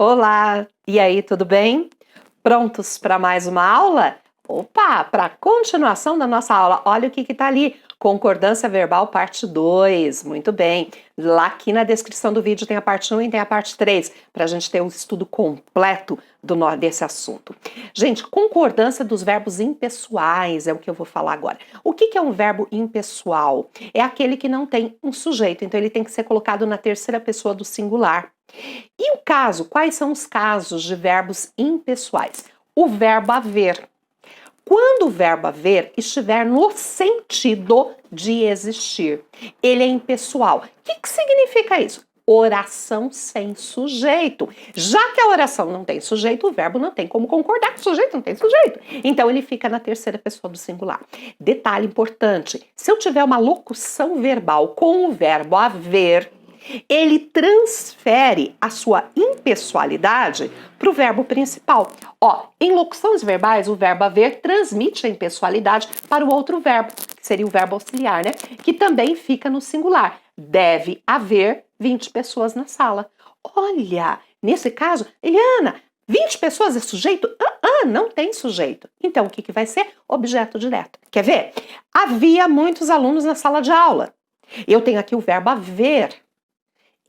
Olá! E aí, tudo bem? Prontos para mais uma aula? Opa, para a continuação da nossa aula, olha o que está ali. Concordância verbal, parte 2. Muito bem. Lá aqui na descrição do vídeo tem a parte 1 e tem a parte 3, para a gente ter um estudo completo desse assunto. Gente, concordância dos verbos impessoais é o que eu vou falar agora. O que é um verbo impessoal? É aquele que não tem um sujeito, então ele tem que ser colocado na terceira pessoa do singular. E o caso, quais são os casos de verbos impessoais? O verbo haver. Quando o verbo haver estiver no sentido de existir, ele é impessoal. O que significa isso? Oração sem sujeito. Já que a oração não tem sujeito, o verbo não tem como concordar com o sujeito, não tem sujeito. Então ele fica na terceira pessoa do singular. Detalhe importante, se eu tiver uma locução verbal com o verbo haver, ele transfere a sua impessoalidade para o verbo principal. Em locuções verbais, o verbo haver transmite a impessoalidade para o outro verbo, que seria o verbo auxiliar, né? Que também fica no singular. Deve haver 20 pessoas na sala. Olha, nesse caso, Eliana, 20 pessoas é sujeito? Não tem sujeito. Então, o que vai ser? Objeto direto. Quer ver? Havia muitos alunos na sala de aula. Eu tenho aqui o verbo haver.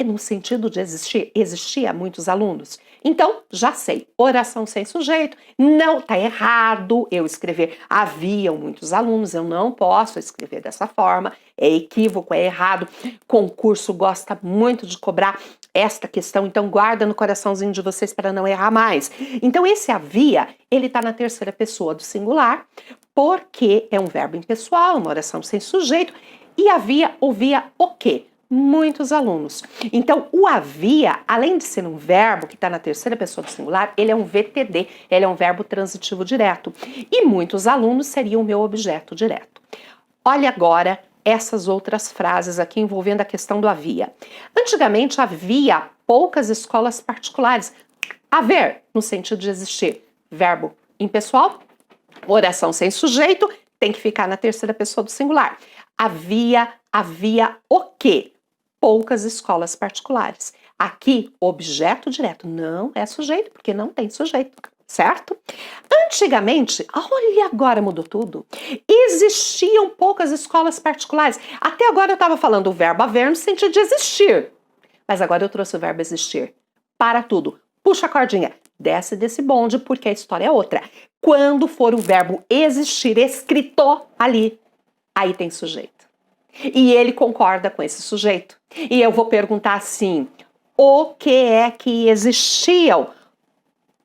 E no sentido de existir, existia muitos alunos. Então, já sei, oração sem sujeito, não, tá errado eu escrever haviam muitos alunos, eu não posso escrever dessa forma, é equívoco, é errado. Concurso gosta muito de cobrar esta questão, então guarda no coraçãozinho de vocês para não errar mais. Então, esse havia, ele tá na terceira pessoa do singular, porque é um verbo impessoal, uma oração sem sujeito, e havia, ouvia o quê? Muitos alunos. Então, o havia, além de ser um verbo que está na terceira pessoa do singular, ele é um VTD, ele é um verbo transitivo direto. E muitos alunos seriam o meu objeto direto. Olha agora essas outras frases aqui envolvendo a questão do havia. Antigamente havia poucas escolas particulares. Haver, no sentido de existir, verbo impessoal, oração sem sujeito, tem que ficar na terceira pessoa do singular. Havia o quê? Poucas escolas particulares. Aqui, objeto direto não é sujeito, porque não tem sujeito, certo? Antigamente, olha, agora mudou tudo. Existiam poucas escolas particulares. Até agora eu estava falando o verbo haver no sentido de existir. Mas agora eu trouxe o verbo existir. Para tudo. Puxa a cordinha. Desce desse bonde, porque a história é outra. Quando for o verbo existir escrito ali, aí tem sujeito. E ele concorda com esse sujeito. E eu vou perguntar assim, o que é que existiam?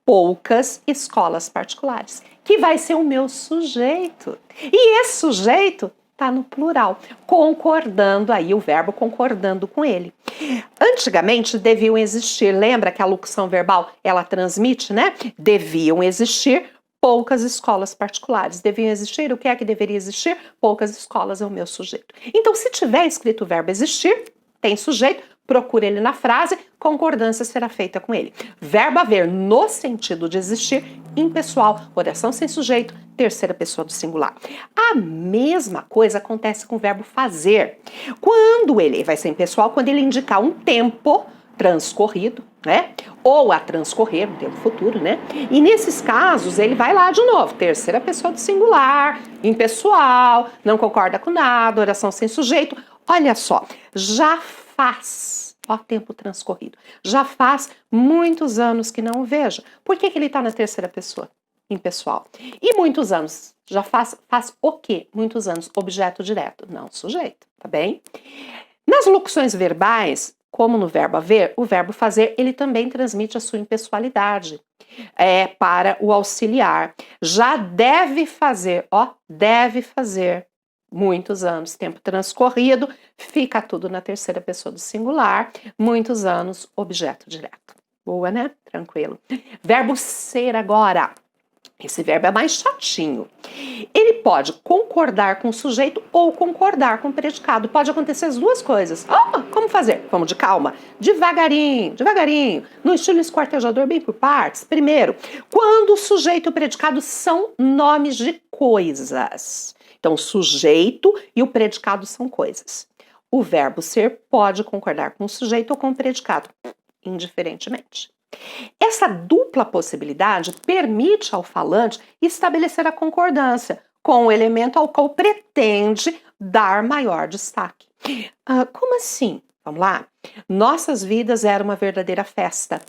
Poucas escolas particulares, que vai ser o meu sujeito. E esse sujeito está no plural, concordando aí, o verbo concordando com ele. Antigamente deviam existir, lembra que a locução verbal, ela transmite, né? Deviam existir poucas escolas particulares. Deviam existir, o que é que deveria existir? Poucas escolas é o meu sujeito. Então, se tiver escrito o verbo existir, tem sujeito, procure ele na frase, concordância será feita com ele. Verbo haver no sentido de existir, impessoal, oração sem sujeito, terceira pessoa do singular. A mesma coisa acontece com o verbo fazer. Quando ele vai ser impessoal, quando ele indicar um tempo transcorrido, né? Ou a transcorrer, no tempo futuro, né? E nesses casos, ele vai lá de novo, terceira pessoa do singular, impessoal, não concorda com nada, oração sem sujeito. Olha só, já faz, tempo transcorrido, já faz muitos anos que não o vejo. Por que ele está na terceira pessoa? Impessoal. E muitos anos, já faz o quê? Muitos anos, objeto direto, não sujeito, tá bem? Nas locuções verbais, como no verbo haver, o verbo fazer, ele também transmite a sua impessoalidade para o auxiliar. Já deve fazer, deve fazer muitos anos, tempo transcorrido, fica tudo na terceira pessoa do singular, muitos anos, objeto direto. Boa, né? Tranquilo. Verbo ser agora. Esse verbo é mais chatinho. Ele pode concordar com o sujeito ou concordar com o predicado. Pode acontecer as duas coisas. Como fazer? Vamos de calma. Devagarinho, devagarinho. No estilo esquartejador, bem por partes. Primeiro, quando o sujeito e o predicado são nomes de coisas. Então, o sujeito e o predicado são coisas. O verbo ser pode concordar com o sujeito ou com o predicado, indiferentemente. Essa dupla possibilidade permite ao falante estabelecer a concordância com o elemento ao qual pretende dar maior destaque. Como assim? Vamos lá? Nossas vidas eram uma verdadeira festa.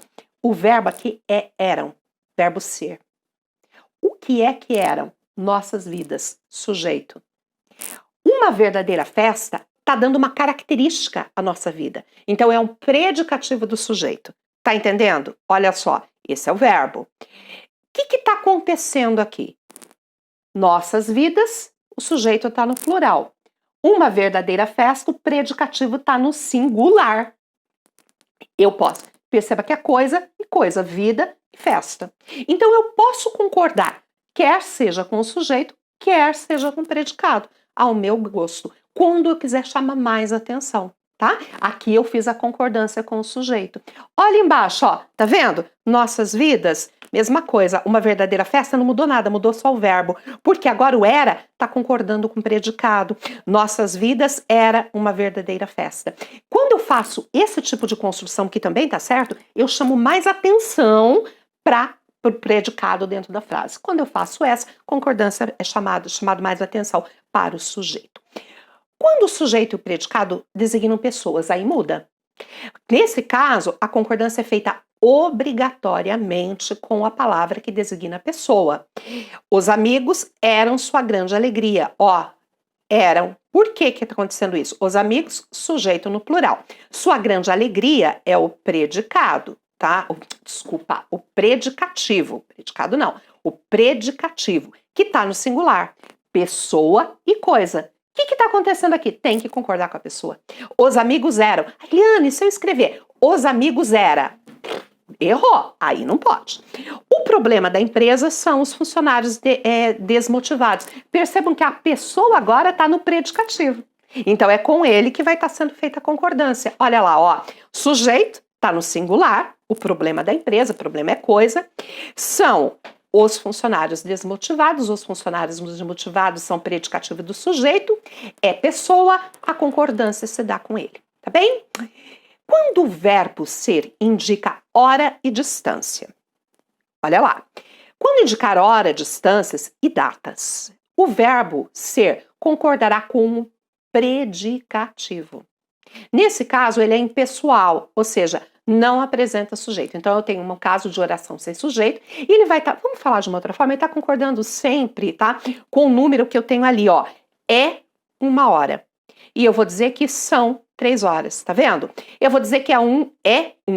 O verbo aqui é eram, verbo ser. O que é que eram? Nossas vidas, sujeito. Uma verdadeira festa está dando uma característica à nossa vida. Então é um predicativo do sujeito. Tá entendendo? Olha só, esse é o verbo. O que está acontecendo aqui? Nossas vidas, o sujeito está no plural. Uma verdadeira festa, o predicativo está no singular. Eu posso. Perceba que é coisa e coisa, vida e festa. Então eu posso concordar, quer seja com o sujeito, quer seja com o predicado, ao meu gosto, quando eu quiser chamar mais atenção. Tá? Aqui eu fiz a concordância com o sujeito. Olha embaixo, ó, tá vendo? Nossas vidas, mesma coisa. Uma verdadeira festa não mudou nada, mudou só o verbo. Porque agora o era tá concordando com o predicado. Nossas vidas era uma verdadeira festa. Quando eu faço esse tipo de construção, que também tá certo, eu chamo mais atenção para o predicado dentro da frase. Quando eu faço essa, concordância é chamado mais atenção para o sujeito. Quando o sujeito e o predicado designam pessoas, aí muda. Nesse caso, a concordância é feita obrigatoriamente com a palavra que designa a pessoa. Os amigos eram sua grande alegria. Ó, eram. Por que está acontecendo isso? Os amigos, sujeito no plural. Sua grande alegria é o predicado, tá? Desculpa, o predicativo. Predicado não. O predicativo, que está no singular. Pessoa e coisa. O que está acontecendo aqui? Tem que concordar com a pessoa. Os amigos eram. Eliane, se eu escrever os amigos era, errou. Aí não pode. O problema da empresa são os funcionários desmotivados. Percebam que a pessoa agora está no predicativo. Então é com ele que vai estar sendo feita a concordância. Olha lá, ó. Sujeito está no singular. O problema da empresa, o problema é coisa. São os funcionários desmotivados, os funcionários desmotivados são predicativo do sujeito, é pessoa, a concordância se dá com ele, tá bem? Quando o verbo ser indica hora e distância, olha lá, quando indicar hora, distâncias e datas, o verbo ser concordará com o predicativo. Nesse caso, ele é impessoal, ou seja, não apresenta sujeito. Então, eu tenho um caso de oração sem sujeito, e ele vai estar, vamos falar de uma outra forma, ele está concordando sempre, tá? Com o número que eu tenho ali, ó. É 1 hora. E eu vou dizer que são 3 horas, tá vendo? Eu vou dizer que é 1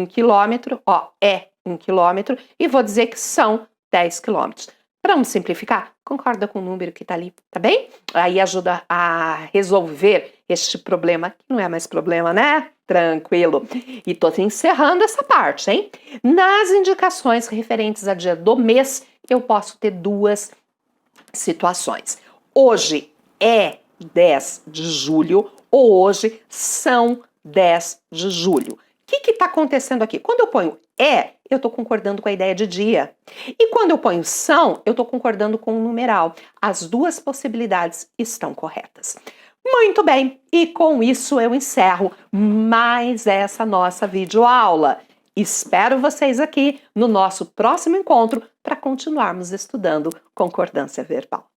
quilômetro, ó, é 1 quilômetro, e vou dizer que são 10 quilômetros. Para não simplificar, concorda com o número que está ali, tá bem? Aí ajuda a resolver este problema, que não é mais problema, né? Tranquilo. E tô encerrando essa parte, hein? Nas indicações referentes a dia do mês, eu posso ter 2 situações. Hoje é 10 de julho ou hoje são 10 de julho. O que está acontecendo aqui? Quando eu ponho eu estou concordando com a ideia de dia. E quando eu ponho são, eu estou concordando com o numeral. As 2 possibilidades estão corretas. Muito bem, e com isso eu encerro mais essa nossa videoaula. Espero vocês aqui no nosso próximo encontro para continuarmos estudando concordância verbal.